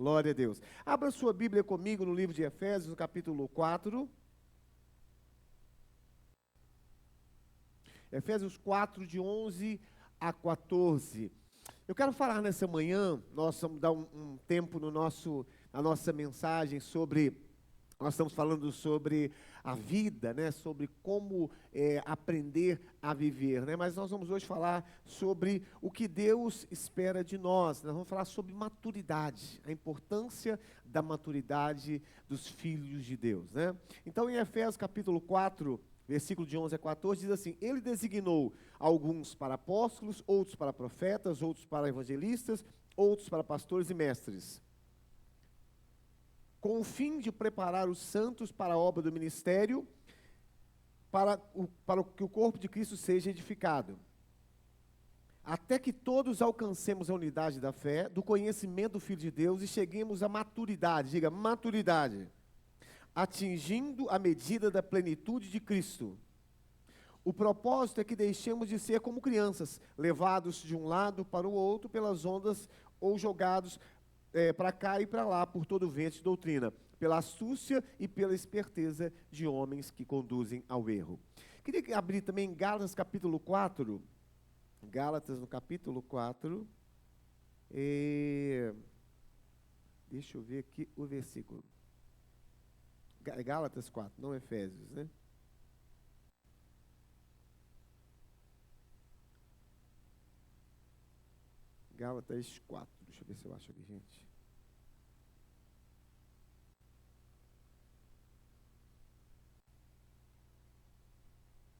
Glória a Deus. Abra sua Bíblia comigo no livro de Efésios, no capítulo 4. Efésios 4, de 11 a 14. Eu quero falar nessa manhã, nós vamos dar um tempo na nossa mensagem nós estamos falando sobre a vida, né? Sobre como aprender a viver, né? Mas nós vamos hoje falar sobre o que Deus espera de nós. Nós vamos falar sobre maturidade, a importância da maturidade dos filhos de Deus, né? Então, em Efésios capítulo 4, versículo de 11 a 14, diz assim: Ele designou alguns para apóstolos, outros para profetas, outros para evangelistas, outros para pastores e mestres, com o fim de preparar os santos para a obra do ministério, para que o corpo de Cristo seja edificado, até que todos alcancemos a unidade da fé, do conhecimento do Filho de Deus e cheguemos à maturidade, diga maturidade, atingindo a medida da plenitude de Cristo. O propósito é que deixemos de ser como crianças, levados de um lado para o outro pelas ondas ou jogados para cá e para lá por todo o vento de doutrina, pela astúcia e pela esperteza de homens que conduzem ao erro. Queria abrir também Gálatas capítulo 4, Gálatas no capítulo 4, deixa eu ver aqui o versículo, Gálatas 4, não Efésios, né? Gálatas 4, deixa eu ver se eu acho aqui, gente.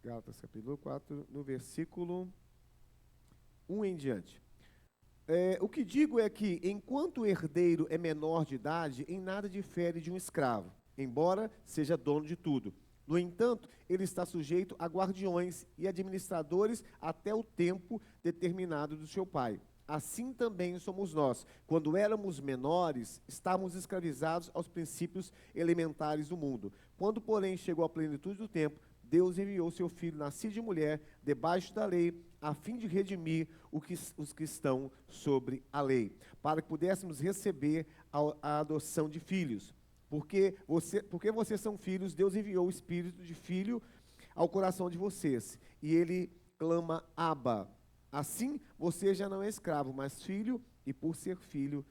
Gálatas capítulo 4, no versículo 1 em diante. O que digo é que, enquanto o herdeiro é menor de idade, em nada difere de um escravo, embora seja dono de tudo. No entanto, ele está sujeito a guardiões e administradores até o tempo determinado do seu pai. Assim também somos nós. Quando éramos menores, estávamos escravizados aos princípios elementares do mundo. Quando, porém, chegou a plenitude do tempo, Deus enviou seu Filho, nascido de mulher, debaixo da lei, a fim de redimir os que estão sobre a lei, para que pudéssemos receber a adoção de filhos. Porque vocês são filhos, Deus enviou o Espírito de Filho ao coração de vocês, e Ele clama, Abba. Assim, você já não é escravo, mas filho, e por ser filho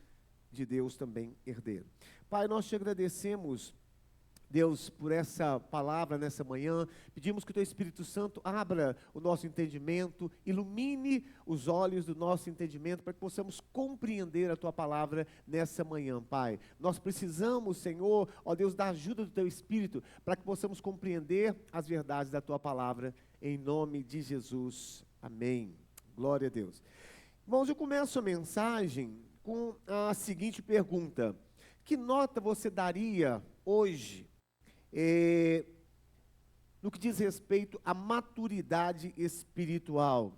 de Deus também herdeiro. Pai, nós te agradecemos, Deus, por essa palavra nessa manhã. Pedimos que o Teu Espírito Santo abra o nosso entendimento, ilumine os olhos do nosso entendimento, para que possamos compreender a Tua palavra nessa manhã, Pai. Nós precisamos, Senhor, ó Deus, da ajuda do Teu Espírito, para que possamos compreender as verdades da Tua palavra, em nome de Jesus. Amém. Glória a Deus. Irmãos, eu começo a mensagem com a seguinte pergunta: que nota você daria hoje no que diz respeito à maturidade espiritual?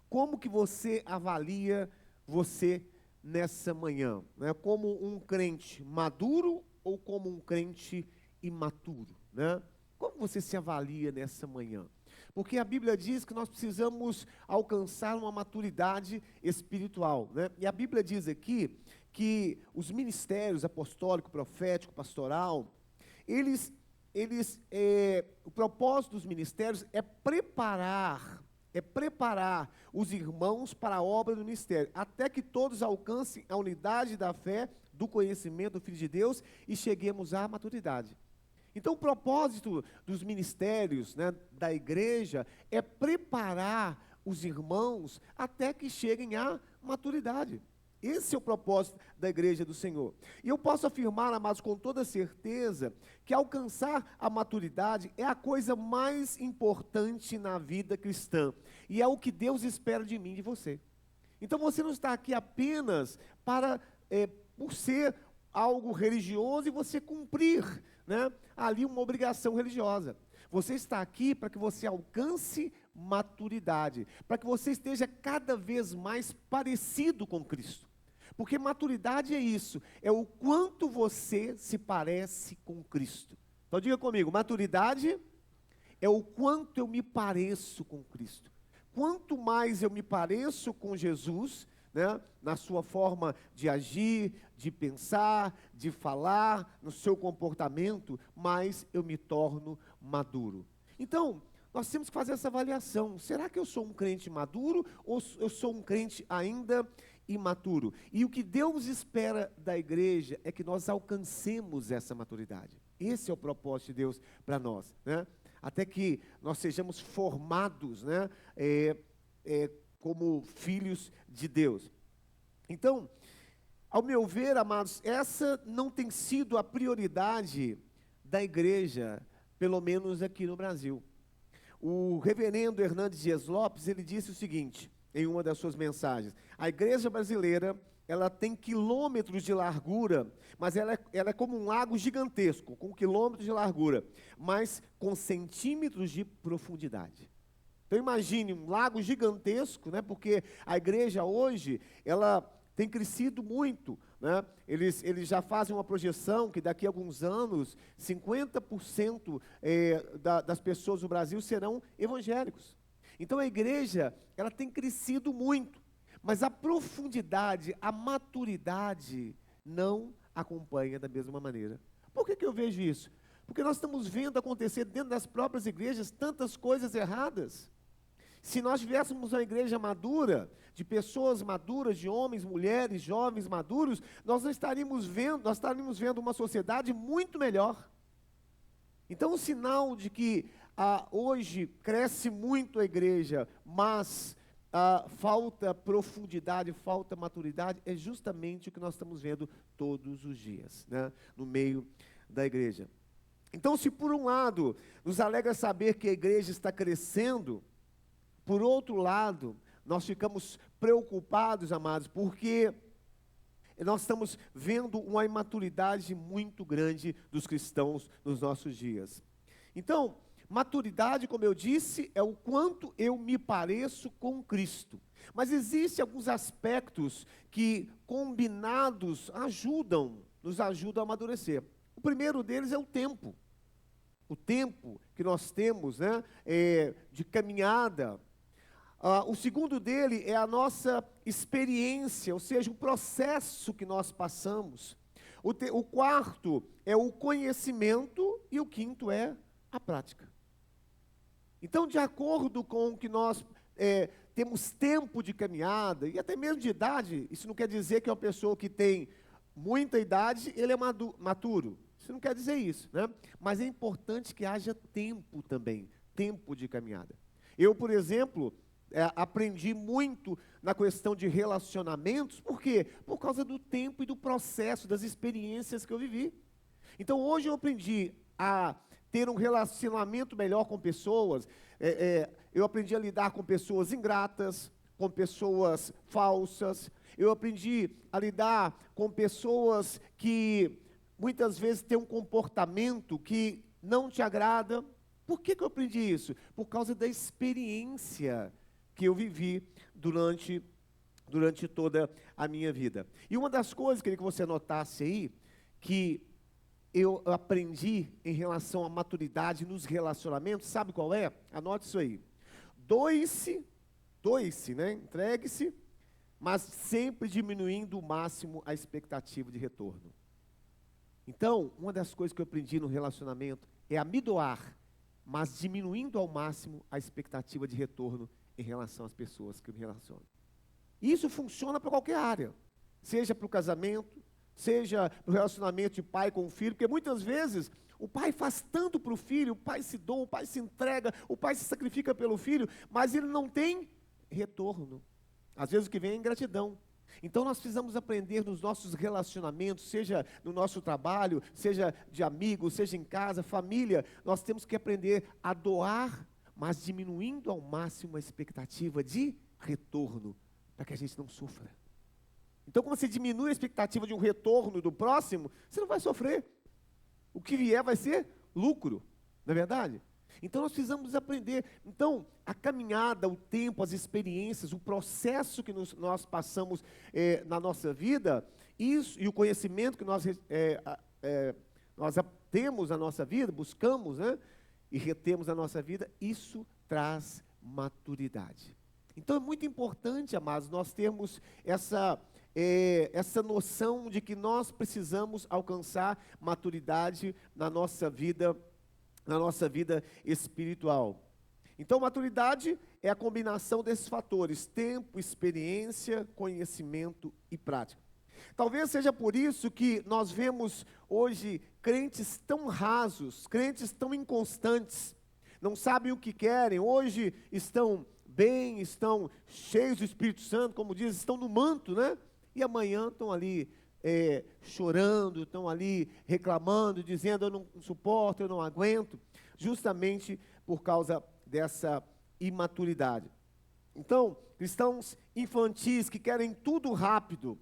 Como que você avalia você nessa manhã, né? Como um crente maduro ou como um crente imaturo, né? Como você se avalia nessa manhã? Porque a Bíblia diz que nós precisamos alcançar uma maturidade espiritual, né? E a Bíblia diz aqui que os ministérios apostólico, profético, pastoral, o propósito dos ministérios é preparar os irmãos para a obra do ministério, até que todos alcancem a unidade da fé, do conhecimento do Filho de Deus e cheguemos à maturidade. Então, o propósito dos ministérios, né, da igreja é preparar os irmãos até que cheguem à maturidade. Esse é o propósito da igreja do Senhor. E eu posso afirmar, amados, com toda certeza, que alcançar a maturidade é a coisa mais importante na vida cristã. E é o que Deus espera de mim e de você. Então você não está aqui apenas por ser algo religioso e você cumprir, né, ali uma obrigação religiosa. Você está aqui para que você alcance maturidade, para que você esteja cada vez mais parecido com Cristo. Porque maturidade é isso, é o quanto você se parece com Cristo. Então diga comigo, maturidade é o quanto eu me pareço com Cristo. Quanto mais eu me pareço com Jesus, né, na sua forma de agir, de pensar, de falar, no seu comportamento, mais eu me torno maduro. Então, nós temos que fazer essa avaliação. Será que eu sou um crente maduro ou eu sou um crente ainda imaturo? E o que Deus espera da igreja é que nós alcancemos essa maturidade. Esse é o propósito de Deus para nós, né? Até que nós sejamos formados, né, como filhos de Deus. Então, ao meu ver, amados, essa não tem sido a prioridade da igreja, pelo menos aqui no Brasil. O reverendo Hernandes Dias Lopes, ele disse o seguinte, em uma das suas mensagens: a igreja brasileira, ela tem quilômetros de largura, mas ela é como um lago gigantesco, com quilômetros de largura, mas com centímetros de profundidade. Então imagine um lago gigantesco, né, porque a igreja hoje, ela tem crescido muito, né? Eles já fazem uma projeção que daqui a alguns anos, 50% das pessoas do Brasil serão evangélicos. Então a igreja, ela tem crescido muito, mas a profundidade, a maturidade não acompanha da mesma maneira. Por que eu vejo isso? Porque nós estamos vendo acontecer dentro das próprias igrejas tantas coisas erradas. Se nós tivéssemos uma igreja madura, de pessoas maduras, de homens, mulheres, jovens maduros, nós estaríamos vendo uma sociedade muito melhor. Então, o sinal de que hoje cresce muito a igreja, mas falta profundidade, falta maturidade, é justamente o que nós estamos vendo todos os dias, né, no meio da igreja. Então, se por um lado nos alegra saber que a igreja está crescendo, por outro lado, nós ficamos preocupados, amados, porque nós estamos vendo uma imaturidade muito grande dos cristãos nos nossos dias. Então, maturidade, como eu disse, é o quanto eu me pareço com Cristo. Mas existem alguns aspectos que, combinados, nos ajudam a amadurecer. O primeiro deles é o tempo. O tempo que nós temos, né, de caminhada. O segundo dele é a nossa experiência, ou seja, o processo que nós passamos. O quarto é o conhecimento e o quinto é a prática. Então, de acordo com o que nós temos tempo de caminhada, e até mesmo de idade, isso não quer dizer que uma pessoa que tem muita idade, ele é maturo. Isso não quer dizer isso, né? Mas é importante que haja tempo também, tempo de caminhada. Eu, por exemplo, aprendi muito na questão de relacionamentos. Por quê? Por causa do tempo e do processo, das experiências que eu vivi. Então, hoje eu aprendi a ter um relacionamento melhor com pessoas. Eu aprendi a lidar com pessoas ingratas, com pessoas falsas. Eu aprendi a lidar com pessoas que muitas vezes têm um comportamento que não te agrada. Por que eu aprendi isso? Por causa da experiência que eu vivi durante toda a minha vida. E uma das coisas, queria que você notasse aí, que eu aprendi em relação à maturidade nos relacionamentos, sabe qual é? Anote isso aí. Doe-se, né? Entregue-se, mas sempre diminuindo o máximo a expectativa de retorno. Então, uma das coisas que eu aprendi no relacionamento é a me doar, mas diminuindo ao máximo a expectativa de retorno em relação às pessoas que eu me relaciono. Isso funciona para qualquer área, seja para o casamento, seja para o relacionamento de pai com o filho, porque muitas vezes o pai faz tanto para o filho, o pai se doa, o pai se entrega, o pai se sacrifica pelo filho, mas ele não tem retorno. Às vezes o que vem é ingratidão. Então nós precisamos aprender nos nossos relacionamentos, seja no nosso trabalho, seja de amigos, seja em casa, família, nós temos que aprender a doar, mas diminuindo ao máximo a expectativa de retorno, para que a gente não sofra. Então, quando você diminui a expectativa de um retorno do próximo, você não vai sofrer. O que vier vai ser lucro, não é verdade? Então, nós precisamos aprender. Então, a caminhada, o tempo, as experiências, o processo que nós passamos na nossa vida, isso e o conhecimento que nós temos na nossa vida, buscamos, né? E retemos na nossa vida, isso traz maturidade. Então é muito importante, amados, nós termos essa noção de que nós precisamos alcançar maturidade na nossa vida espiritual. Então, maturidade é a combinação desses fatores: tempo, experiência, conhecimento e prática. Talvez seja por isso que nós vemos hoje crentes tão rasos, crentes tão inconstantes, não sabem o que querem. Hoje estão bem, estão cheios do Espírito Santo, como diz, estão no manto, né? E amanhã estão ali chorando, estão ali reclamando, dizendo: eu não suporto, eu não aguento, justamente por causa dessa imaturidade. Então, cristãos infantis que querem tudo rápido,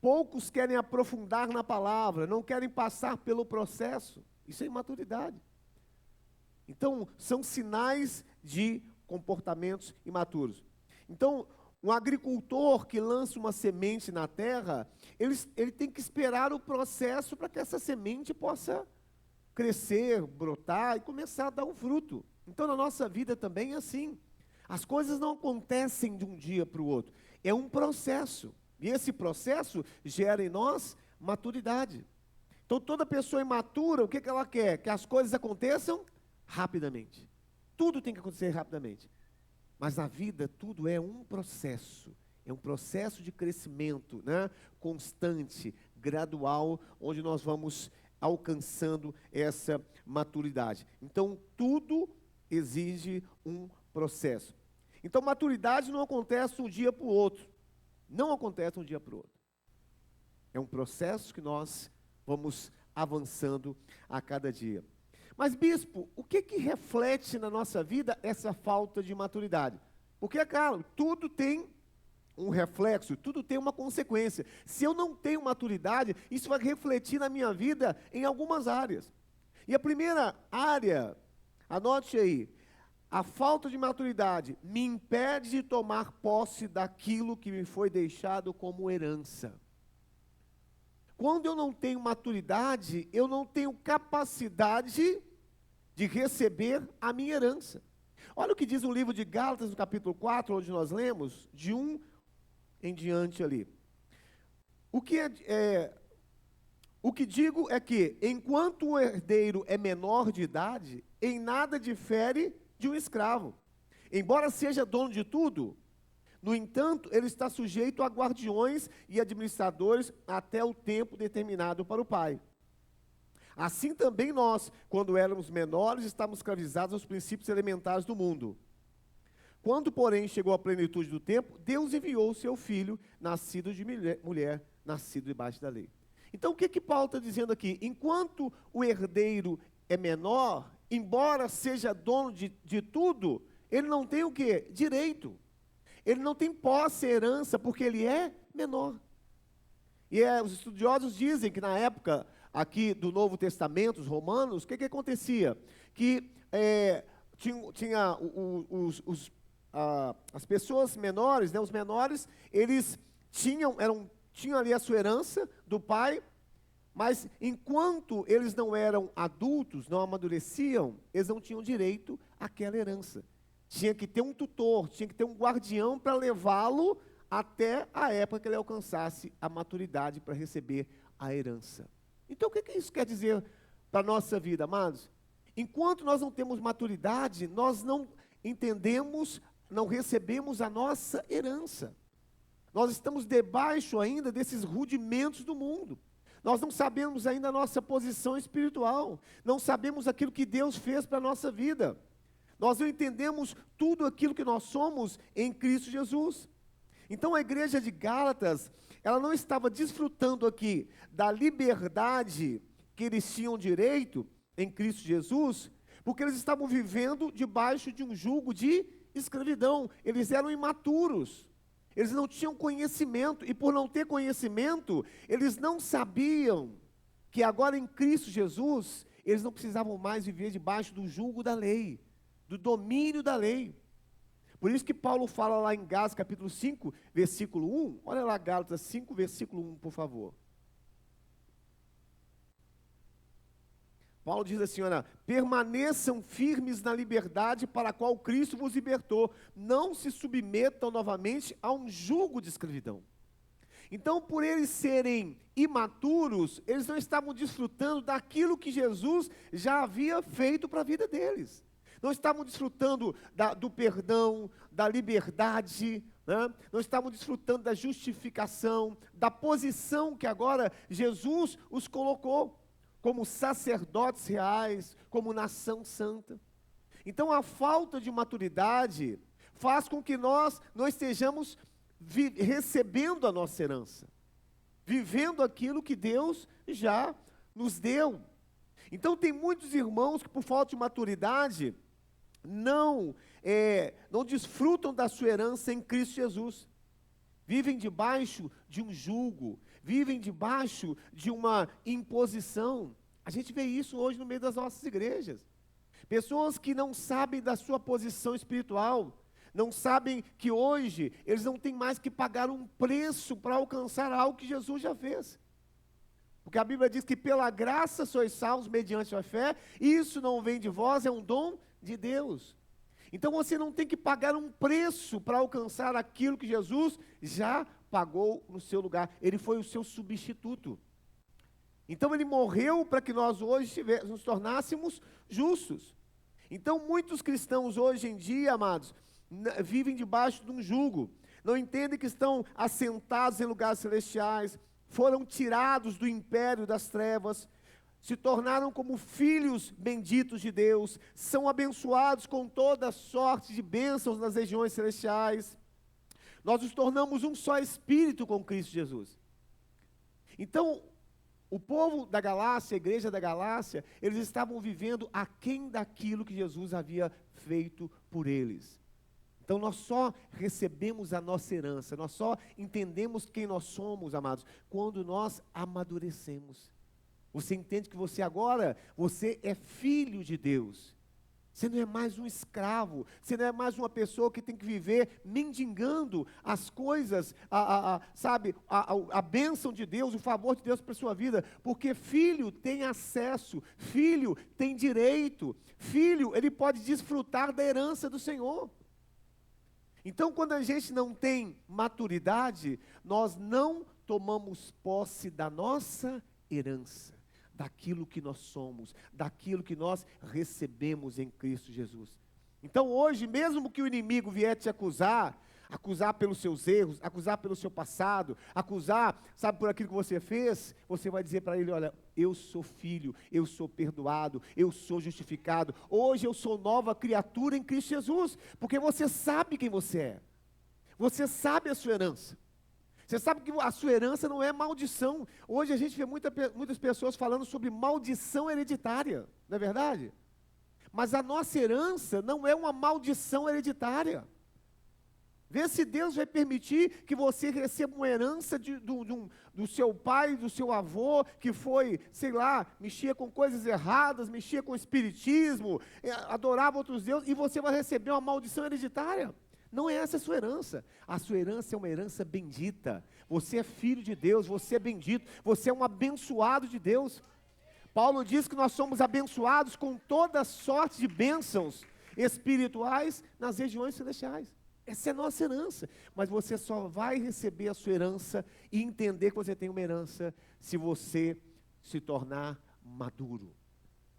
poucos querem aprofundar na palavra, não querem passar pelo processo. Isso é imaturidade. Então, são sinais de comportamentos imaturos. Então, um agricultor que lança uma semente na terra, ele tem que esperar o processo para que essa semente possa crescer, brotar e começar a dar um fruto. Então, na nossa vida também é assim. As coisas não acontecem de um dia para o outro. É um processo. E esse processo gera em nós maturidade. Então, toda pessoa imatura, o que ela quer? Que as coisas aconteçam rapidamente. Tudo tem que acontecer rapidamente. Mas na vida, tudo é um processo. É um processo de crescimento, né? Constante, gradual, onde nós vamos alcançando essa maturidade. Então, tudo exige um processo. Então, maturidade não acontece de um dia para o outro. Não acontece de um dia para o outro. É um processo que nós vamos avançando a cada dia. Mas, bispo, o que reflete na nossa vida essa falta de maturidade? Porque, claro, tudo tem um reflexo, tudo tem uma consequência. Se eu não tenho maturidade, isso vai refletir na minha vida em algumas áreas. E a primeira área, anote aí, a falta de maturidade me impede de tomar posse daquilo que me foi deixado como herança. Quando eu não tenho maturidade, eu não tenho capacidade de receber a minha herança. Olha o que diz o livro de Gálatas, no capítulo 4, onde nós lemos, de 1 em diante ali. O que digo é que, enquanto o herdeiro é menor de idade, em nada difere de um escravo. Embora seja dono de tudo, no entanto, ele está sujeito a guardiões e administradores até o tempo determinado para o pai. Assim também nós, quando éramos menores, estávamos escravizados aos princípios elementares do mundo. Quando, porém, chegou a plenitude do tempo, Deus enviou o seu filho, nascido de mulher, nascido debaixo da lei. Então, o que Paulo está dizendo aqui? Enquanto o herdeiro é menor, embora seja dono de tudo, ele não tem o quê? Direito. Ele não tem posse, herança, porque ele é menor. E os estudiosos dizem que na época aqui do Novo Testamento, os romanos, o que acontecia? Que tinha as pessoas menores, né, os menores, eles tinham ali a sua herança do pai, mas enquanto eles não eram adultos, não amadureciam, eles não tinham direito àquela herança. Tinha que ter um tutor, tinha que ter um guardião para levá-lo até a época que ele alcançasse a maturidade para receber a herança. Então, o que isso quer dizer para a nossa vida, amados? Enquanto nós não temos maturidade, nós não entendemos, não recebemos a nossa herança. Nós estamos debaixo ainda desses rudimentos do mundo. Nós não sabemos ainda a nossa posição espiritual. Não sabemos aquilo que Deus fez para a nossa vida. Nós não entendemos tudo aquilo que nós somos em Cristo Jesus. Então a igreja de Gálatas, ela não estava desfrutando aqui da liberdade que eles tinham direito em Cristo Jesus, porque eles estavam vivendo debaixo de um jugo de escravidão. Eles eram imaturos, eles não tinham conhecimento, e por não ter conhecimento, eles não sabiam que agora em Cristo Jesus, eles não precisavam mais viver debaixo do jugo da lei, do domínio da lei. Por isso que Paulo fala lá em Gálatas capítulo 5, versículo 1, olha lá Gálatas 5, versículo 1, por favor. Paulo diz assim, olha, permaneçam firmes na liberdade para a qual Cristo vos libertou. Não se submetam novamente a um jugo de escravidão. Então, por eles serem imaturos, eles não estavam desfrutando daquilo que Jesus já havia feito para a vida deles. Não estavam desfrutando do perdão, da liberdade, né? Não estavam desfrutando da justificação, da posição que agora Jesus os colocou, como sacerdotes reais, como nação santa. Então, a falta de maturidade faz com que nós não estejamos recebendo a nossa herança, vivendo aquilo que Deus já nos deu. Então tem muitos irmãos que por falta de maturidade não desfrutam da sua herança em Cristo Jesus, vivem debaixo de um jugo, vivem debaixo de uma imposição. A gente vê isso hoje no meio das nossas igrejas, pessoas que não sabem da sua posição espiritual, não sabem que hoje eles não têm mais que pagar um preço para alcançar algo que Jesus já fez. Porque a Bíblia diz que pela graça sois salvos mediante a fé, e isso não vem de vós, é um dom de Deus. Então você não tem que pagar um preço para alcançar aquilo que Jesus já pagou no seu lugar. Ele foi o seu substituto. Então ele morreu para que nós hoje nos tornássemos justos. Então muitos cristãos hoje em dia, amados, vivem debaixo de um jugo, não entendem que estão assentados em lugares celestiais, foram tirados do império das trevas, se tornaram como filhos benditos de Deus, são abençoados com toda sorte de bênçãos nas regiões celestiais. Nós nos tornamos um só espírito com Cristo Jesus. Então, o povo da Galácia, a igreja da Galácia, eles estavam vivendo aquém daquilo que Jesus havia feito por eles. Então nós só recebemos a nossa herança, nós só entendemos quem nós somos, amados, quando nós amadurecemos. Você entende que você é filho de Deus. Você não é mais um escravo, você não é mais uma pessoa que tem que viver mendigando as coisas, a bênção de Deus, o favor de Deus para a sua vida, porque filho tem acesso, filho tem direito, filho, ele pode desfrutar da herança do Senhor. Então, quando a gente não tem maturidade, nós não tomamos posse da nossa herança, daquilo que nós somos, daquilo que nós recebemos em Cristo Jesus. Então, hoje, mesmo que o inimigo vier te acusar pelos seus erros, acusar pelo seu passado, acusar, por aquilo que você fez, você vai dizer para ele, olha, eu sou filho, eu sou perdoado, eu sou justificado, hoje eu sou nova criatura em Cristo Jesus, porque você sabe quem você é, você sabe a sua herança, você sabe que a sua herança não é maldição. Hoje a gente vê muitas pessoas falando sobre maldição hereditária, não é verdade? Mas a nossa herança não é uma maldição hereditária. Vê se Deus vai permitir que você receba uma herança do seu pai, do seu avô, que foi, mexia com coisas erradas, mexia com espiritismo, adorava outros deuses, e você vai receber uma maldição hereditária. Não é essa a sua herança. A sua herança é uma herança bendita. Você é filho de Deus, você é bendito, você é um abençoado de Deus. Paulo diz que nós somos abençoados com toda sorte de bênçãos espirituais nas regiões celestiais. Essa é a nossa herança, mas você só vai receber a sua herança e entender que você tem uma herança se você se tornar maduro,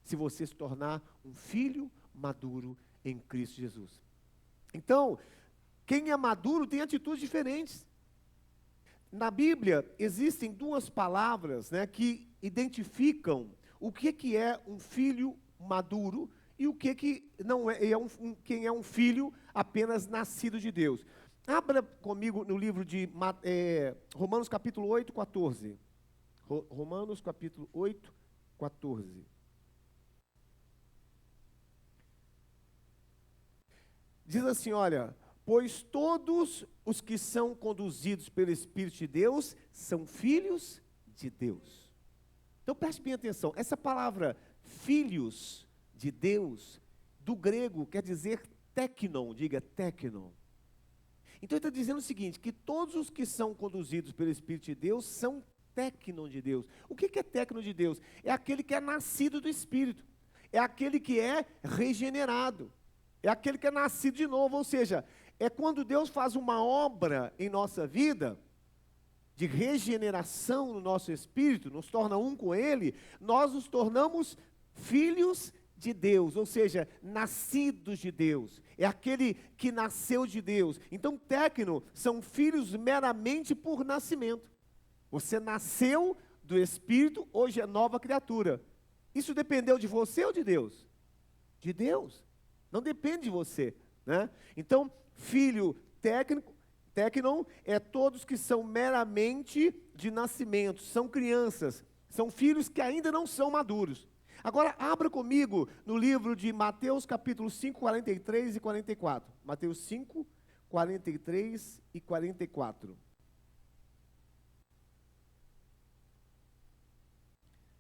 se você se tornar um filho maduro em Cristo Jesus. Então, quem é maduro tem atitudes diferentes. Na Bíblia existem duas palavras, que identificam o que é um filho maduro e o que não é, quem é um filho apenas nascido de Deus. Abra comigo no livro de Romanos capítulo 8, 14. Romanos capítulo 8, 14. Diz assim, olha, pois todos os que são conduzidos pelo Espírito de Deus são filhos de Deus. Então preste bem atenção, essa palavra filhos de Deus, do grego, quer dizer teknon, diga teknon. Então ele está dizendo o seguinte, que todos os que são conduzidos pelo Espírito de Deus são técnon de Deus. O que é técnon de Deus? É aquele que é nascido do Espírito. É aquele que é regenerado. É aquele que é nascido de novo. Ou seja, é quando Deus faz uma obra em nossa vida, de regeneração no nosso espírito, nos torna um com Ele, nós nos tornamos filhos de Deus, ou seja, nascidos de Deus. É aquele que nasceu de Deus. Então, técno são filhos meramente por nascimento. Você nasceu do Espírito, hoje é nova criatura. Isso dependeu de você ou de Deus? De Deus. Não depende de você, né? Então, filho técnon é todos que são meramente de nascimento, são crianças, são filhos que ainda não são maduros. Agora, abra comigo no livro de Mateus capítulo 5, 43 e 44. Mateus 5, 43 e 44.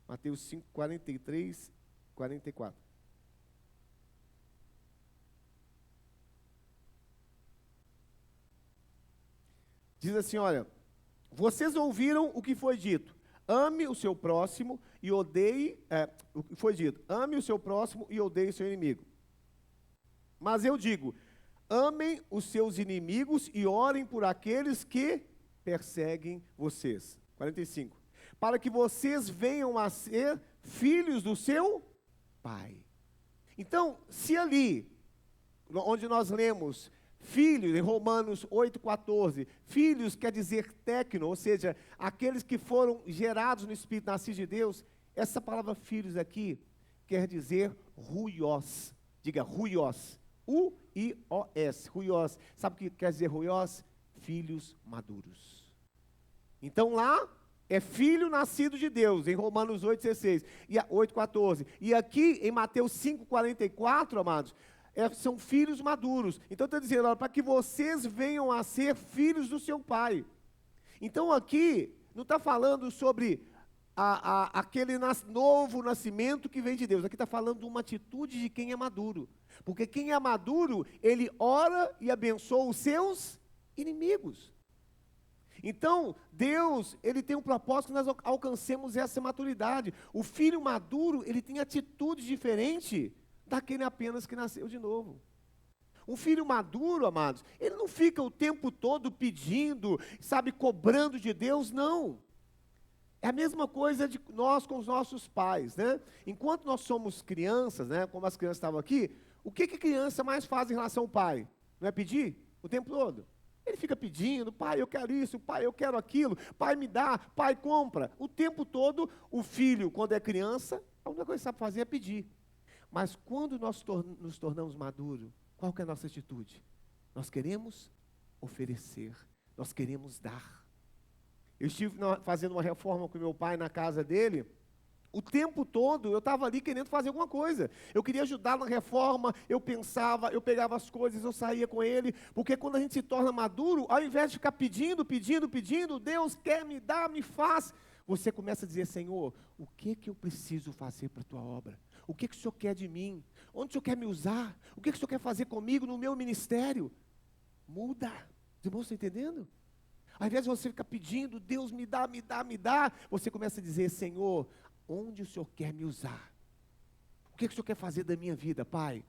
Mateus 5, 43 e 44. Diz assim, olha, vocês ouviram o que foi dito, ame o seu próximo e odeie, o que foi dito, ame o seu próximo e odeie o seu inimigo. Mas eu digo, amem os seus inimigos e orem por aqueles que perseguem vocês. 45. Para que vocês venham a ser filhos do seu Pai. Então, se ali, onde nós lemos filhos, em Romanos 8,14, filhos quer dizer técno, ou seja, aqueles que foram gerados no Espírito, nascidos de Deus, essa palavra filhos aqui quer dizer ruios, diga ruios, U-I-O-S, ruios, sabe o que quer dizer ruios? Filhos maduros. Então lá, é filho nascido de Deus, em Romanos 8,16, e 8,14, e aqui em Mateus 5,44, amados, são filhos maduros. Então está dizendo, para que vocês venham a ser filhos do seu Pai. Então aqui, não está falando sobre aquele novo nascimento que vem de Deus. Aqui está falando de uma atitude de quem é maduro. Porque quem é maduro, ele ora e abençoa os seus inimigos. Então, Deus, ele tem um propósito que nós alcancemos essa maturidade. O filho maduro, ele tem atitude diferente daquele apenas que nasceu de novo. Um filho maduro, amados, ele não fica o tempo todo pedindo, sabe, cobrando de Deus, não. É a mesma coisa de nós com os nossos pais, né? Enquanto nós somos crianças, né, como as crianças estavam aqui, o que a criança mais faz em relação ao pai? Não é pedir? O tempo todo. Ele fica pedindo, pai, eu quero isso, pai, eu quero aquilo, pai, me dá, pai, compra. O tempo todo, o filho, quando é criança, a única coisa que sabe fazer é pedir. Mas quando nós nos tornamos maduros, qual que é a nossa atitude? Nós queremos oferecer, nós queremos dar. Eu estive fazendo uma reforma com meu pai na casa dele, o tempo todo eu estava ali querendo fazer alguma coisa. Eu queria ajudar na reforma, eu pensava, eu pegava as coisas, eu saía com ele, porque quando a gente se torna maduro, ao invés de ficar pedindo, Deus quer me dar, me faz, você começa a dizer, Senhor, o que eu preciso fazer para a tua obra? O que o Senhor quer de mim? Onde o Senhor quer me usar? O que o Senhor quer fazer comigo no meu ministério? Muda. Os irmãos estão entendendo? Ao invés de você ficar pedindo, Deus me dá, você começa a dizer, Senhor, onde o Senhor quer me usar? O que o Senhor quer fazer da minha vida, Pai?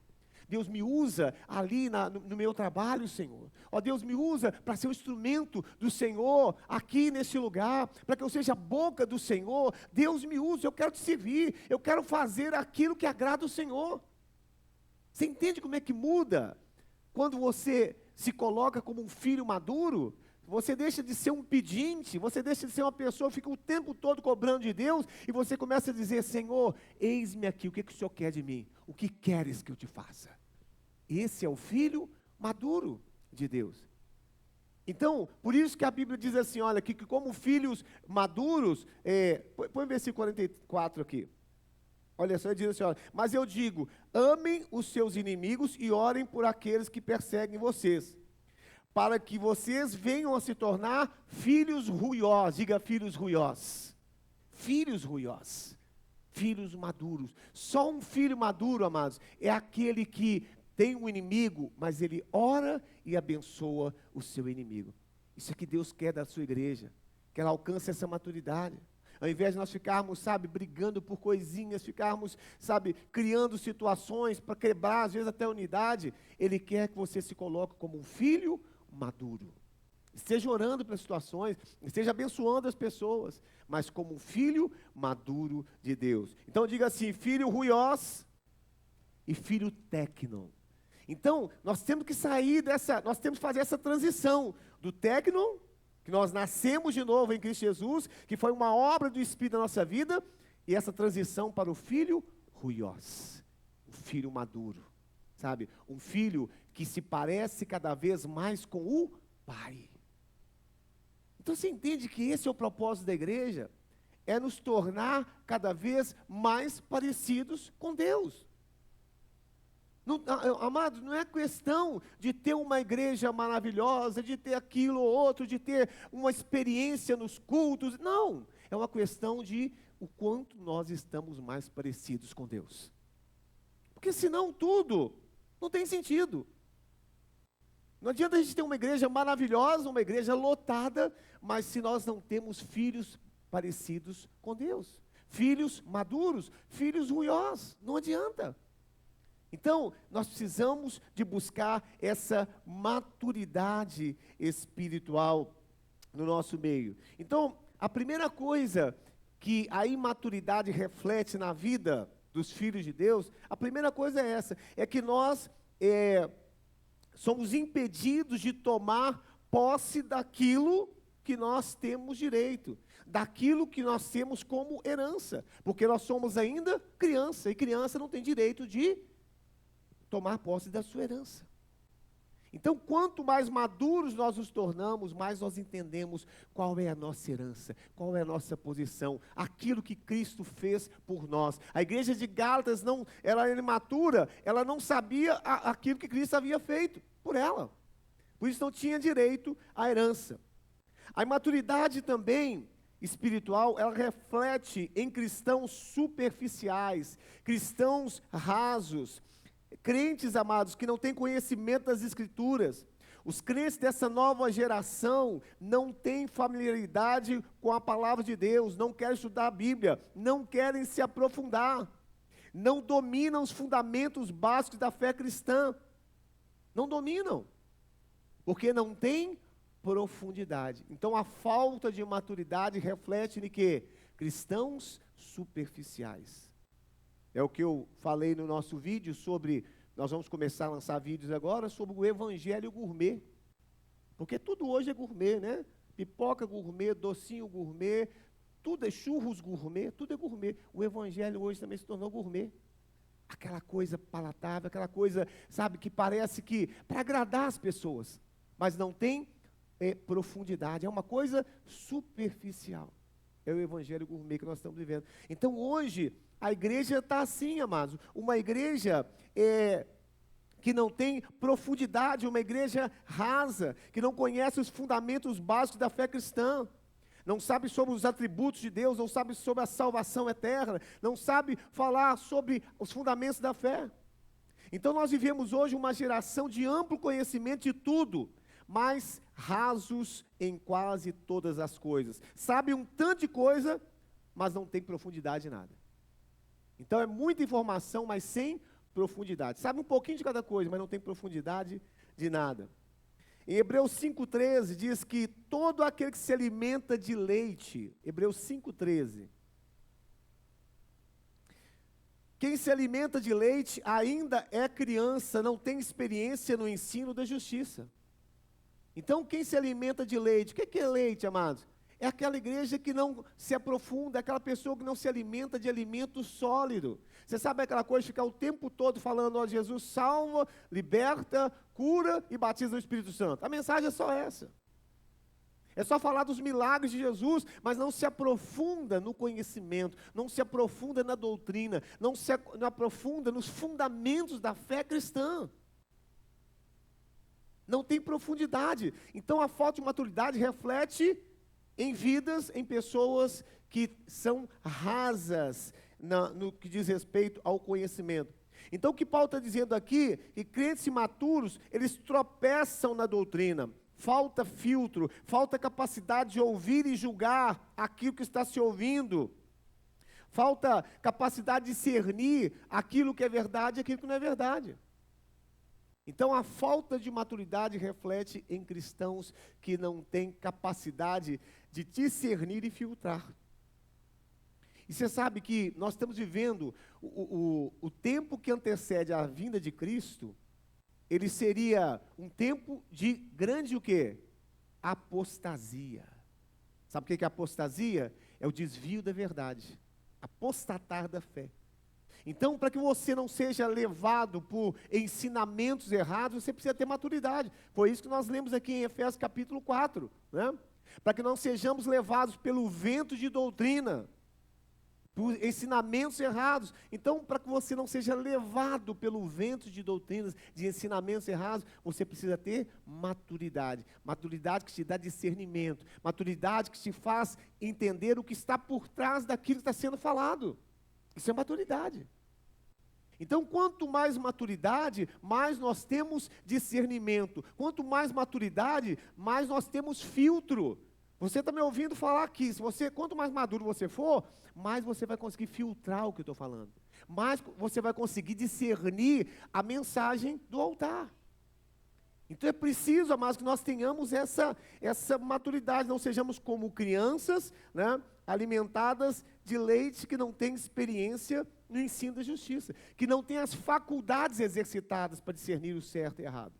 Deus me usa ali no meu trabalho, Senhor. Ó, Deus me usa para ser um instrumento do Senhor aqui nesse lugar, para que eu seja a boca do Senhor. Deus me usa, eu quero te servir, eu quero fazer aquilo que agrada o Senhor. Você entende como é que muda? Quando você se coloca como um filho maduro, você deixa de ser um pedinte, você deixa de ser uma pessoa que fica o tempo todo cobrando de Deus, e você começa a dizer, Senhor, eis-me aqui, o que o Senhor quer de mim? O que queres que eu te faça? Esse é o filho maduro de Deus. Então, por isso que a Bíblia diz assim, olha, que como filhos maduros, põe o versículo 44 aqui. Olha só, ele diz assim, olha, mas eu digo, amem os seus inimigos e orem por aqueles que perseguem vocês, para que vocês venham a se tornar filhos ruiós, diga filhos ruiós, filhos maduros. Só um filho maduro, amados, é aquele que tem um inimigo, mas ele ora e abençoa o seu inimigo. Isso é que Deus quer da sua igreja. que ela alcance essa maturidade. Ao invés de nós ficarmos, sabe, brigando por coisinhas, ficarmos, sabe, criando situações para quebrar, às vezes até a unidade, Ele quer que você se coloque como um filho maduro. Esteja orando pelas situações, esteja abençoando as pessoas, mas como um filho maduro de Deus. Então diga assim, filho ruiós e filho tecnon. Então, nós temos que sair nós temos que fazer essa transição do tecnon, que nós nascemos de novo em Cristo Jesus, que foi uma obra do Espírito na nossa vida, e essa transição para o filho ruiós, o filho maduro, sabe? Um filho que se parece cada vez mais com o Pai. Então você entende que esse é o propósito da igreja? É nos tornar cada vez mais parecidos com Deus. Amados, não é questão de ter uma igreja maravilhosa, de ter aquilo ou outro, de ter uma experiência nos cultos. Não, é uma questão de o quanto nós estamos mais parecidos com Deus. Porque senão tudo não tem sentido. Não adianta a gente ter uma igreja maravilhosa, uma igreja lotada, mas se nós não temos filhos parecidos com Deus, filhos maduros, filhos ruiós, não adianta. Então, nós precisamos de buscar essa maturidade espiritual no nosso meio. Então, a primeira coisa que a imaturidade reflete na vida dos filhos de Deus, a primeira coisa é essa, é que nós somos impedidos de tomar posse daquilo que nós temos direito, daquilo que nós temos como herança, porque nós somos ainda criança, e criança não tem direito de tomar posse da sua herança. Então, quanto mais maduros nós nos tornamos, mais nós entendemos qual é a nossa herança, qual é a nossa posição, aquilo que Cristo fez por nós. A igreja de Gálatas, ela era imatura, ela não sabia aquilo que Cristo havia feito por ela. Por isso não tinha direito à herança. A imaturidade também espiritual, ela reflete em cristãos superficiais, cristãos rasos, crentes, amados, que não têm conhecimento das Escrituras. Os crentes dessa nova geração não têm familiaridade com a palavra de Deus, não querem estudar a Bíblia, não querem se aprofundar, não dominam os fundamentos básicos da fé cristã. Não dominam, porque não tem profundidade. Então a falta de maturidade reflete em quê? Cristãos superficiais. É o que eu falei no nosso vídeo sobre, nós vamos começar a lançar vídeos agora, sobre o evangelho gourmet. Porque tudo hoje é gourmet, né? Pipoca gourmet, docinho gourmet, tudo é churros gourmet, tudo é gourmet. O evangelho hoje também se tornou gourmet. Aquela coisa palatável, aquela coisa, sabe, que parece que, para agradar as pessoas, mas não tem profundidade, é uma coisa superficial. É o evangelho gourmet que nós estamos vivendo. Então hoje, a igreja está assim, amados, uma igreja que não tem profundidade, uma igreja rasa, que não conhece os fundamentos básicos da fé cristã, não sabe sobre os atributos de Deus, não sabe sobre a salvação eterna, não sabe falar sobre os fundamentos da fé. Então nós vivemos hoje uma geração de amplo conhecimento de tudo, mas rasos em quase todas as coisas. Sabe um tanto de coisa, mas não tem profundidade em nada. Então é muita informação, mas sem profundidade. Sabe um pouquinho de cada coisa, mas não tem profundidade de nada. Em Hebreus 5,13 diz que todo aquele que se alimenta de leite, Hebreus 5,13, quem se alimenta de leite ainda é criança, não tem experiência no ensino da justiça. Então quem se alimenta de leite, o que é leite, amados? É aquela igreja que não se aprofunda, é aquela pessoa que não se alimenta de alimento sólido. Você sabe aquela coisa de ficar o tempo todo falando, ó, Jesus salva, liberta, cura e batiza no Espírito Santo. A mensagem é só essa. É só falar dos milagres de Jesus, mas não se aprofunda no conhecimento, não se aprofunda na doutrina, não aprofunda nos fundamentos da fé cristã. Não tem profundidade. Então a falta de maturidade reflete em vidas, em pessoas que são rasas no que diz respeito ao conhecimento. Então o que Paulo está dizendo aqui, que crentes imaturos, eles tropeçam na doutrina, falta filtro, falta capacidade de ouvir e julgar aquilo que está se ouvindo, falta capacidade de discernir aquilo que é verdade e aquilo que não é verdade. Então, a falta de maturidade reflete em cristãos que não têm capacidade de discernir e filtrar. E você sabe que nós estamos vivendo o tempo que antecede a vinda de Cristo, ele seria um tempo de grande o quê? Apostasia. Sabe o que é apostasia? É o desvio da verdade, apostatar da fé. Então, para que você não seja levado por ensinamentos errados, você precisa ter maturidade. Foi isso que nós lemos aqui em Efésios capítulo 4, né? Para que não sejamos levados pelo vento de doutrina, por ensinamentos errados. Então, para que você não seja levado pelo vento de doutrinas, de ensinamentos errados, você precisa ter maturidade. Maturidade que te dá discernimento. Maturidade que te faz entender o que está por trás daquilo que está sendo falado. Isso é maturidade. Então, quanto mais maturidade, mais nós temos discernimento. Quanto mais maturidade, mais nós temos filtro. Você está me ouvindo falar aqui, quanto mais maduro você for, mais você vai conseguir filtrar o que eu estou falando. Mais você vai conseguir discernir a mensagem do altar. Então é preciso, amados, que nós tenhamos essa maturidade, não sejamos como crianças, né, alimentadas de leite, que não têm experiência no ensino da justiça, que não têm as faculdades exercitadas para discernir o certo e errado.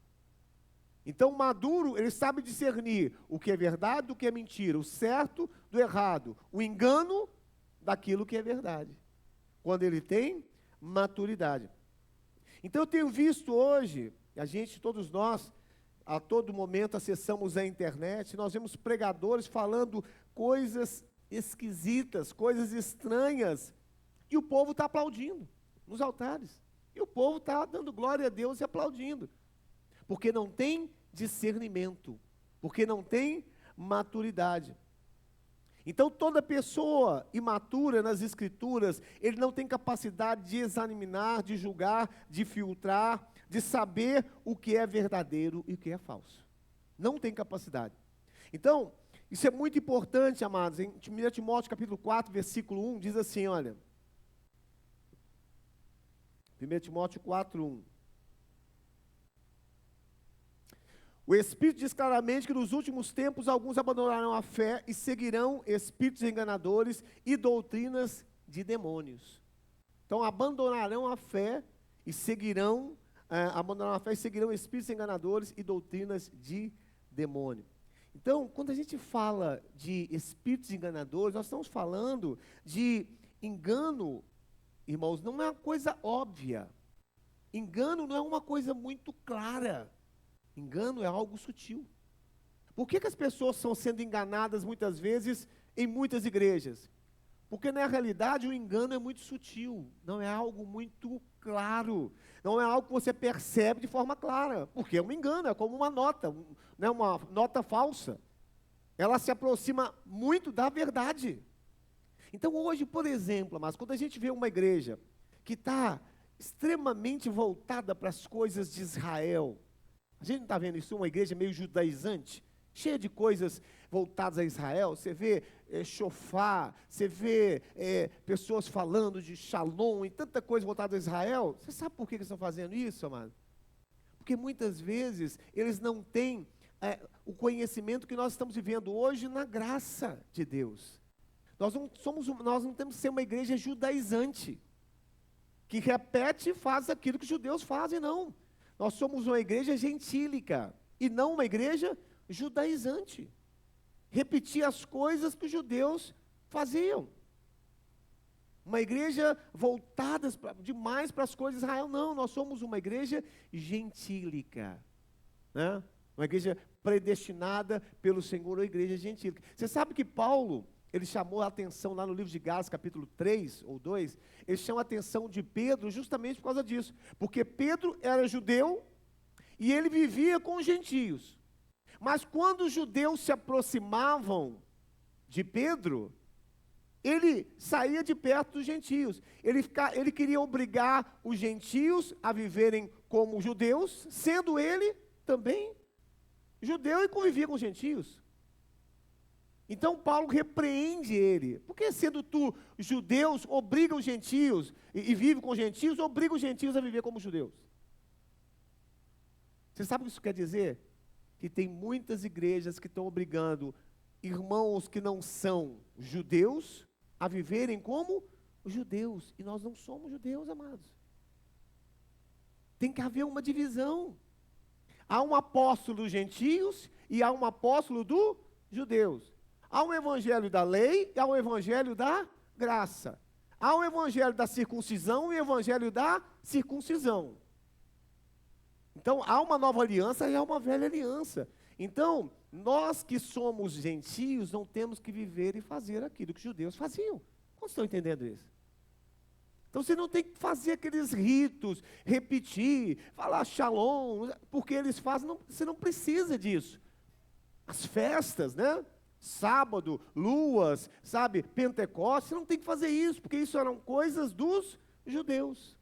Então o maduro, ele sabe discernir o que é verdade do que é mentira, o certo do errado, o engano daquilo que é verdade, quando ele tem maturidade. Então eu tenho visto hoje, todos nós, a todo momento acessamos a internet, nós vemos pregadores falando coisas esquisitas, coisas estranhas, e o povo está aplaudindo nos altares, e o povo está dando glória a Deus e aplaudindo, porque não tem discernimento, porque não tem maturidade. Então toda pessoa imatura nas escrituras, ele não tem capacidade de examinar, de julgar, de filtrar, de saber o que é verdadeiro e o que é falso. Não tem capacidade. Então, isso é muito importante, amados. Em 1 Timóteo capítulo 4, versículo 1, diz assim, olha. 1 Timóteo 4, 1. O Espírito diz claramente que nos últimos tempos alguns abandonarão a fé e seguirão espíritos enganadores e doutrinas de demônios. Então, abandonarão a fé e seguirão espíritos enganadores e doutrinas de demônio. Então, quando a gente fala de espíritos enganadores, nós estamos falando de engano, irmãos, não é uma coisa óbvia. Engano não é uma coisa muito clara. Engano é algo sutil. Por que as pessoas estão sendo enganadas muitas vezes em muitas igrejas? Porque na realidade o engano é muito sutil, não é algo muito claro, não é algo que você percebe de forma clara, porque é um engano, é como uma nota, né, uma nota falsa. Ela se aproxima muito da verdade. Então hoje, por exemplo, mas quando a gente vê uma igreja que está extremamente voltada para as coisas de Israel, a gente não está vendo isso, uma igreja meio judaizante, cheia de coisas voltadas a Israel. Você vê shofar, você vê pessoas falando de shalom e tanta coisa voltada a Israel. Você sabe por que eles estão fazendo isso, amado? Porque muitas vezes eles não têm o conhecimento que nós estamos vivendo hoje na graça de Deus. Nós não temos que ser uma igreja judaizante, que repete e faz aquilo que os judeus fazem, não. Nós somos uma igreja gentílica e não uma igreja judaizante. Repetir as coisas que os judeus faziam. Uma igreja voltada demais para as coisas de Israel. Não, nós somos uma igreja gentílica, né? Uma igreja predestinada pelo Senhor, uma igreja gentílica. Você sabe que Paulo, ele chamou a atenção lá no livro de Gálatas, capítulo 3 ou 2, ele chama a atenção de Pedro justamente por causa disso. Porque Pedro era judeu e ele vivia com os gentios. Mas quando os judeus se aproximavam de Pedro, ele saía de perto dos gentios. Ele queria obrigar os gentios a viverem como judeus, sendo ele também judeu e convivia com gentios. Então Paulo repreende ele. Porque sendo tu judeus, obriga os gentios, e vive com os gentios, obriga os gentios a viver como judeus. Você sabe o que isso quer dizer? Que tem muitas igrejas que estão obrigando irmãos que não são judeus a viverem como judeus. E nós não somos judeus, amados. Tem que haver uma divisão. Há um apóstolo dos gentios e há um apóstolo dos judeus. Há um evangelho da lei e há um evangelho da graça. Há um evangelho da circuncisão e um evangelho da circuncisão. Então, há uma nova aliança e há uma velha aliança. Então, nós que somos gentios não temos que viver e fazer aquilo que os judeus faziam. Como estão entendendo isso? Então, você não tem que fazer aqueles ritos, repetir, falar shalom, porque eles fazem, você não precisa disso. As festas, né? Sábado, luas, sabe, Pentecostes, você não tem que fazer isso, porque isso eram coisas dos judeus.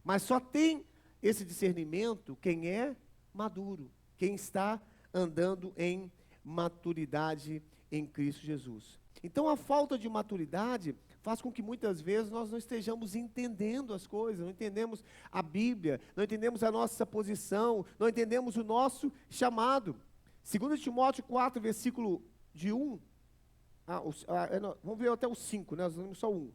Mas só tem esse discernimento quem é maduro, quem está andando em maturidade em Cristo Jesus. Então a falta de maturidade faz com que muitas vezes nós não estejamos entendendo as coisas, não entendemos a Bíblia, não entendemos a nossa posição, não entendemos o nosso chamado. 2 Timóteo 4, versículo de 1, vamos ver até o 5, né? Nós vamos só 1.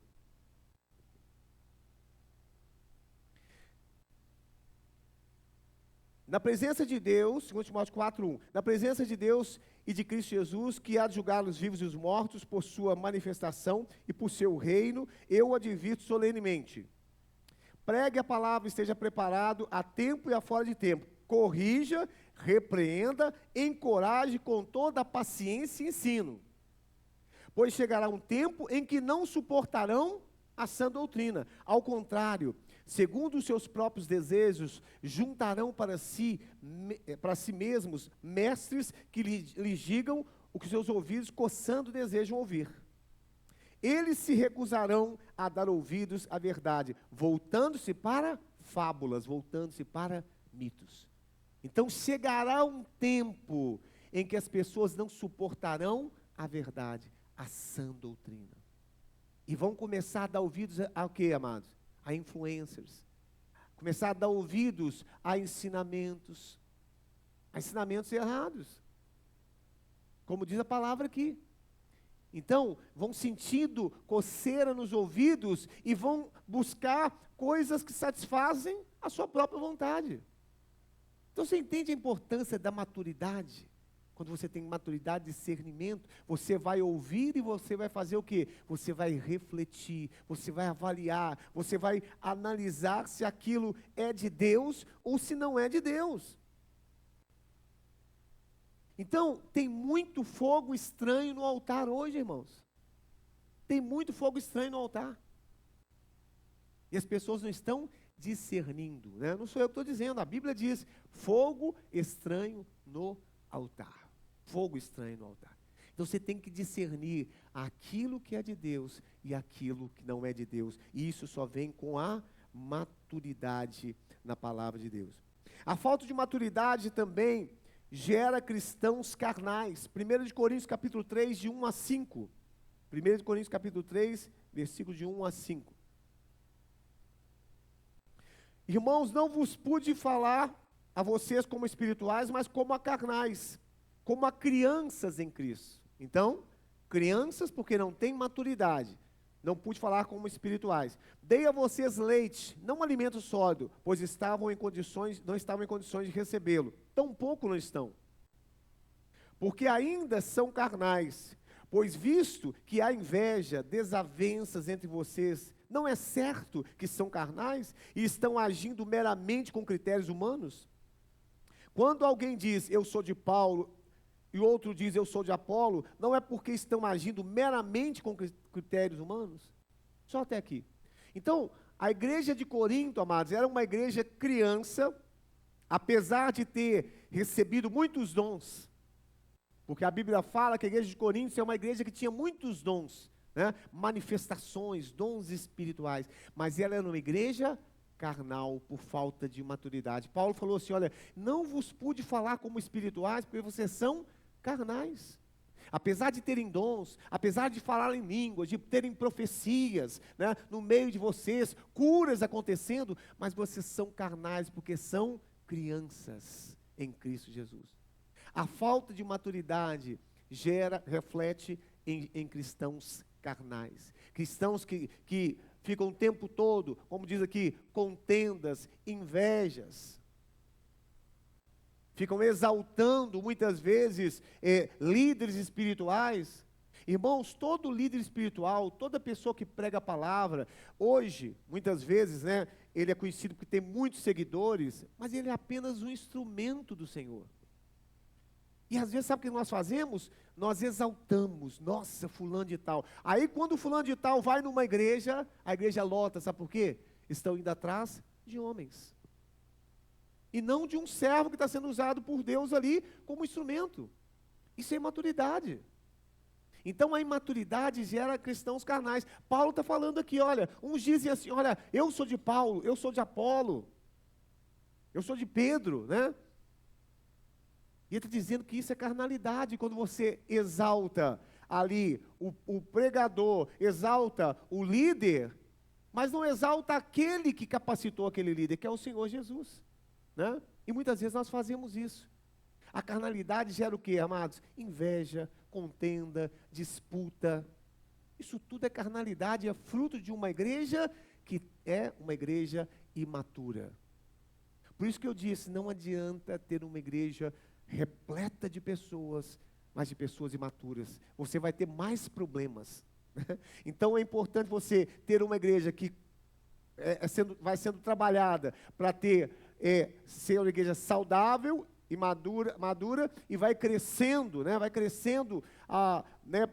Na presença de Deus, 2 Timóteo 4, 1, na presença de Deus e de Cristo Jesus, que há de julgar os vivos e os mortos por sua manifestação e por seu reino, eu o advirto solenemente. Pregue a palavra, esteja preparado a tempo e a fora de tempo. Corrija, repreenda, encoraje com toda a paciência e ensino. Pois chegará um tempo em que não suportarão a sã doutrina. Ao contrário, segundo os seus próprios desejos, juntarão para si mesmos mestres que lhes digam o que seus ouvidos coçando desejam ouvir. Eles se recusarão a dar ouvidos à verdade, voltando-se para fábulas, voltando-se para mitos. Então chegará um tempo em que as pessoas não suportarão a verdade, a sã doutrina. E vão começar a dar ouvidos a quê, amados? A influencers. Começar a dar ouvidos a ensinamentos errados. Como diz a palavra aqui. Então, vão sentindo coceira nos ouvidos e vão buscar coisas que satisfazem a sua própria vontade. Então, você entende a importância da maturidade? Quando você tem maturidade, discernimento, você vai ouvir e você vai fazer o quê? Você vai refletir, você vai avaliar, você vai analisar se aquilo é de Deus ou se não é de Deus. Então, tem muito fogo estranho no altar hoje, irmãos. Tem muito fogo estranho no altar. E as pessoas não estão discernindo, né? Não sou eu que estou dizendo, a Bíblia diz, fogo estranho no altar. Fogo estranho no altar. Então você tem que discernir aquilo que é de Deus e aquilo que não é de Deus. E isso só vem com a maturidade na palavra de Deus. A falta de maturidade também gera cristãos carnais. 1 Coríntios capítulo 3, de 1 a 5. 1 Coríntios capítulo 3, versículo de 1 a 5. Irmãos, não vos pude falar a vocês como espirituais, mas como a carnais, como a crianças em Cristo. Então, crianças porque não têm maturidade. Não pude falar como espirituais. Dei a vocês leite, não alimento sólido, pois não estavam em condições de recebê-lo. Tampouco não estão. Porque ainda são carnais. Pois visto que há inveja, desavenças entre vocês, não é certo que são carnais e estão agindo meramente com critérios humanos? Quando alguém diz, eu sou de Paulo, e outro diz, eu sou de Apolo, não é porque estão agindo meramente com critérios humanos? Só até aqui. Então, a igreja de Corinto, amados, era uma igreja criança, apesar de ter recebido muitos dons, porque a Bíblia fala que a igreja de Corinto é uma igreja que tinha muitos dons, né? Manifestações, dons espirituais, mas ela era uma igreja carnal por falta de maturidade. Paulo falou assim, olha, não vos pude falar como espirituais, porque vocês são carnais. Apesar de terem dons, apesar de falar em línguas, de terem profecias, né, no meio de vocês, curas acontecendo, mas vocês são carnais porque são crianças em Cristo Jesus. A falta de maturidade reflete em cristãos carnais. Cristãos que ficam o tempo todo, como diz aqui, contendas, invejas. Ficam exaltando muitas vezes líderes espirituais. Irmãos, todo líder espiritual, toda pessoa que prega a palavra, hoje, muitas vezes, né, ele é conhecido porque tem muitos seguidores, mas ele é apenas um instrumento do Senhor. E às vezes, sabe o que nós fazemos? Nós exaltamos, nossa, fulano de tal. Aí quando o fulano de tal vai numa igreja, a igreja lota, sabe por quê? Estão indo atrás de homens. E não de um servo que está sendo usado por Deus ali como instrumento. Isso é imaturidade. Então a imaturidade gera cristãos carnais. Paulo está falando aqui, olha, uns dizem assim, olha, eu sou de Paulo, eu sou de Apolo, eu sou de Pedro, né? E ele está dizendo que isso é carnalidade, quando você exalta ali o pregador, exalta o líder, mas não exalta aquele que capacitou aquele líder, que é o Senhor Jesus, né? E muitas vezes nós fazemos isso. A carnalidade gera o quê, amados? Inveja, contenda, disputa. Isso tudo é carnalidade, é fruto de uma igreja que é uma igreja imatura. Por isso que eu disse, não adianta ter uma igreja repleta de pessoas, mas de pessoas imaturas. Você vai ter mais problemas. Então é importante você ter uma igreja que vai sendo trabalhada para ser uma igreja saudável e madura e vai crescendo, né? Vai crescendo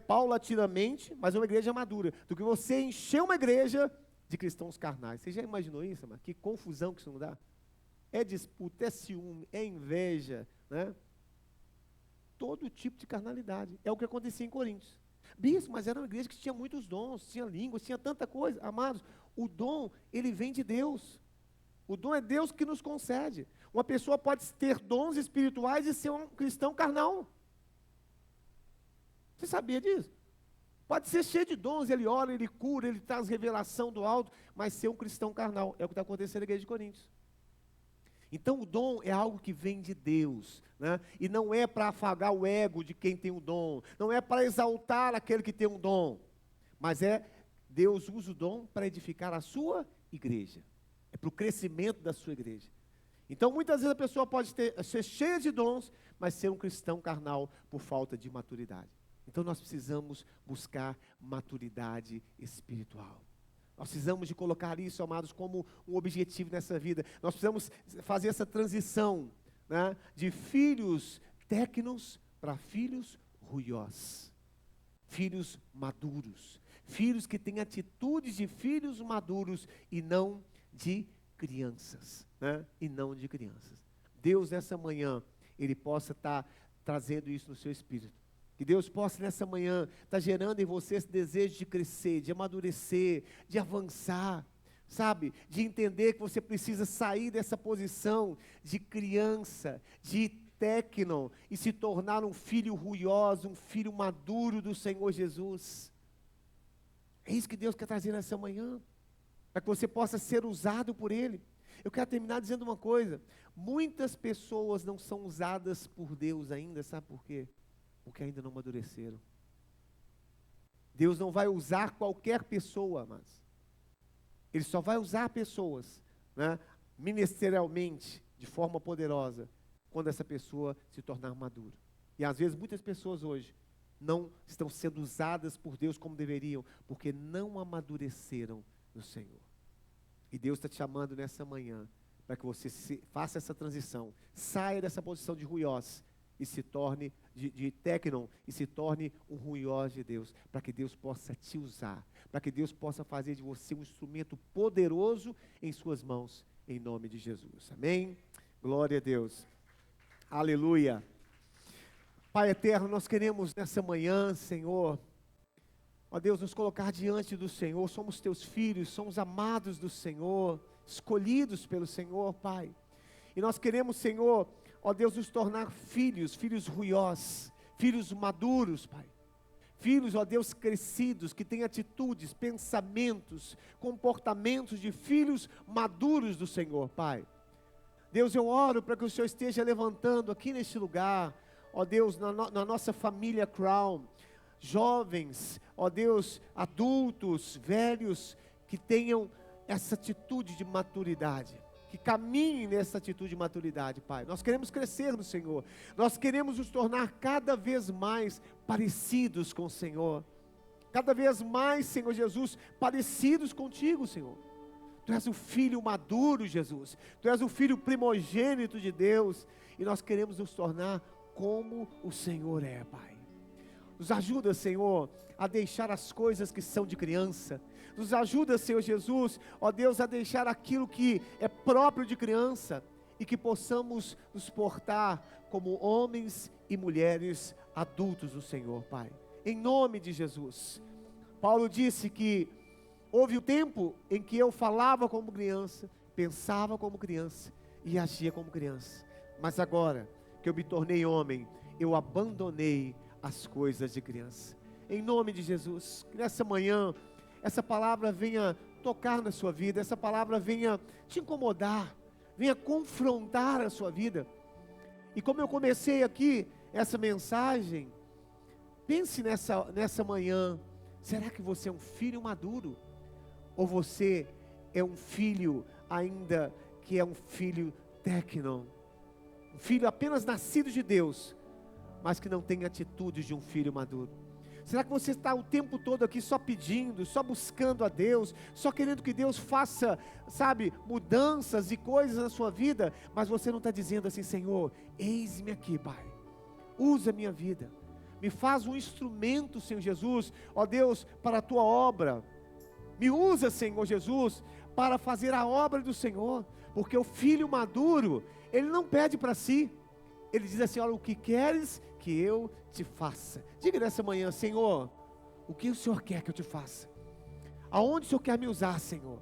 paulatinamente, mas é uma igreja madura. Do que você encher uma igreja de cristãos carnais. Você já imaginou isso, mano? Que confusão que isso não dá? É disputa, é ciúme, é inveja, né? Todo tipo de carnalidade. É o que acontecia em Coríntios. Bispo, mas era uma igreja que tinha muitos dons, tinha línguas, tinha tanta coisa. Amados, o dom, ele vem de Deus. O dom é Deus que nos concede. Uma pessoa pode ter dons espirituais e ser um cristão carnal. Você sabia disso? Pode ser cheio de dons, ele ora, ele cura, ele traz revelação do alto, mas ser um cristão carnal. É o que está acontecendo na igreja de Coríntios. Então o dom é algo que vem de Deus, né? E não é para afagar o ego de quem tem o dom, não é para exaltar aquele que tem um dom, mas Deus usa o dom para edificar a sua igreja, é para o crescimento da sua igreja. Então muitas vezes a pessoa pode ser cheia de dons, mas ser um cristão carnal por falta de maturidade. Então nós precisamos buscar maturidade espiritual. Nós precisamos de colocar isso, amados, como um objetivo nessa vida. Nós precisamos fazer essa transição, né, de filhos técnicos para filhos ruiós. Filhos maduros. Filhos que têm atitudes de filhos maduros e não de crianças, né? E não de crianças. Deus, nessa manhã, Ele possa estar trazendo isso no seu espírito. Que Deus possa nessa manhã estar gerando em você esse desejo de crescer, de amadurecer, de avançar, sabe? De entender que você precisa sair dessa posição de criança, de técnico e se tornar um filho ruioso, um filho maduro do Senhor Jesus. É isso que Deus quer trazer nessa manhã, para que você possa ser usado por Ele. Eu quero terminar dizendo uma coisa: muitas pessoas não são usadas por Deus ainda, sabe por quê? Porque ainda não amadureceram. Deus não vai usar qualquer pessoa, mas Ele só vai usar pessoas, né, ministerialmente, de forma poderosa, quando essa pessoa se tornar madura. E às vezes muitas pessoas hoje não estão sendo usadas por Deus como deveriam, porque não amadureceram no Senhor. E Deus está te chamando nessa manhã, para que você faça essa transição, saia dessa posição de ruiós, e se torne de técnico, e se torne um ruiós de Deus, para que Deus possa te usar, para que Deus possa fazer de você um instrumento poderoso em suas mãos, em nome de Jesus. Amém? Glória a Deus. Aleluia. Pai eterno, nós queremos nessa manhã, Senhor, ó Deus, nos colocar diante do Senhor. Somos teus filhos, somos amados do Senhor, escolhidos pelo Senhor, Pai. E nós queremos, Senhor, ó Deus, nos tornar filhos, filhos ruiós, filhos maduros, Pai. Filhos, ó Deus, crescidos, que têm atitudes, pensamentos, comportamentos de filhos maduros do Senhor, Pai. Deus, eu oro para que o Senhor esteja levantando aqui neste lugar, ó Deus, na nossa família Crown, jovens, ó Deus, adultos, velhos, que tenham essa atitude de maturidade, que caminhem nessa atitude de maturidade, Pai. Nós queremos crescer no Senhor, nós queremos nos tornar cada vez mais parecidos com o Senhor, cada vez mais, Senhor Jesus, parecidos contigo, Senhor. Tu és o filho maduro, Jesus, Tu és o filho primogênito de Deus, e nós queremos nos tornar como o Senhor é, Pai. Nos ajuda, Senhor, a deixar as coisas que são de criança. Nos ajuda, Senhor Jesus, ó Deus, a deixar aquilo que é próprio de criança, e que possamos nos portar como homens e mulheres adultos do Senhor, Pai. Em nome de Jesus. Paulo disse que houve o tempo em que eu falava como criança, pensava como criança e agia como criança. Mas agora que eu me tornei homem, eu abandonei as coisas de criança. Em nome de Jesus, que nessa manhã, essa palavra venha tocar na sua vida, essa palavra venha te incomodar, venha confrontar a sua vida. E como eu comecei aqui essa mensagem, pense nessa manhã, será que você é um filho maduro? Ou você é um filho ainda que é um filho tecnon, um filho apenas nascido de Deus, mas que não tem atitudes de um filho maduro? Será que você está o tempo todo aqui só pedindo, só buscando a Deus, só querendo que Deus faça, sabe, mudanças e coisas na sua vida, mas você não está dizendo assim: Senhor, eis-me aqui, Pai, usa a minha vida, me faz um instrumento, Senhor Jesus, ó Deus, para a Tua obra. Me usa, Senhor Jesus, para fazer a obra do Senhor, porque o filho maduro, ele não pede para si, ele diz assim: olha, o que queres que eu te faça? Diga nessa manhã: Senhor, o que o Senhor quer que eu te faça? Aonde o Senhor quer me usar, Senhor?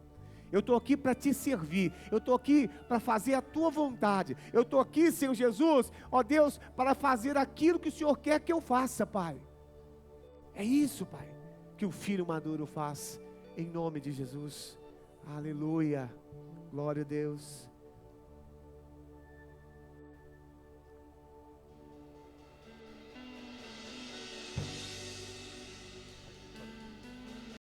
Eu estou aqui para te servir, eu estou aqui para fazer a tua vontade, eu estou aqui, Senhor Jesus, ó Deus, para fazer aquilo que o Senhor quer que eu faça, Pai. É isso, Pai, que o filho maduro faz. Em nome de Jesus, aleluia, glória a Deus.